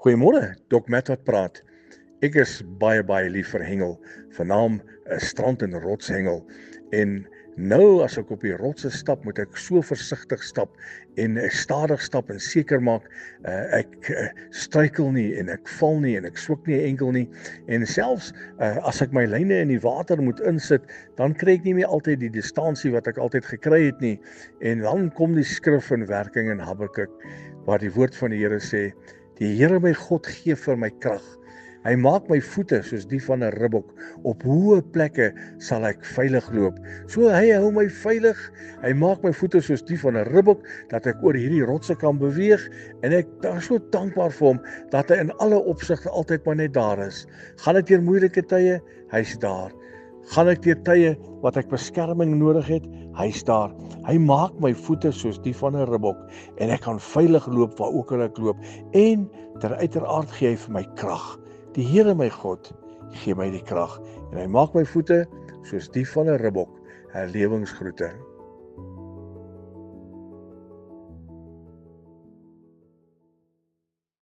Goeiemôre, Dok Matt wat praat. Ek is baie lief vir hengel, vernaam 'n strand en rotshengel. En nou as ek op die rotse stap, moet ek so versigtig stap en stadig stap en seker maak ek struikel nie en ek val nie en ek swik nie 'n enkel nie. En selfs as ek my lyne in die water moet insit, dan kry ek nie meer altyd die distansie wat ek altyd gekry het nie. En dan kom die skrif in werking in Habakuk, waar die woord van die Here sê: Die Here my God gee vir my krag. Hy maak my voete soos die van 'n ribbok. Op hoë plekke sal ek veilig loop. So hy hou my veilig. Hy maak my voete soos die van 'n ribbok, dat ek oor hierdie rotse kan beweeg. En ek is so dankbaar vir hom, dat hy in alle opsigte altyd maar net daar is. Gaan ek deur moeilike tye? Hy's daar. Gaan ek deur tye wat ek beskerming nodig het? Hy's daar. Hy maak my voete soos die van 'n ribbok en ek kan veilig loop waar ook al ek loop. En ter uiteraard gee hy vir my krag. Die Here my God gee my die krag en hy maak my voete soos die van 'n ribbok. Herlewingsgroete.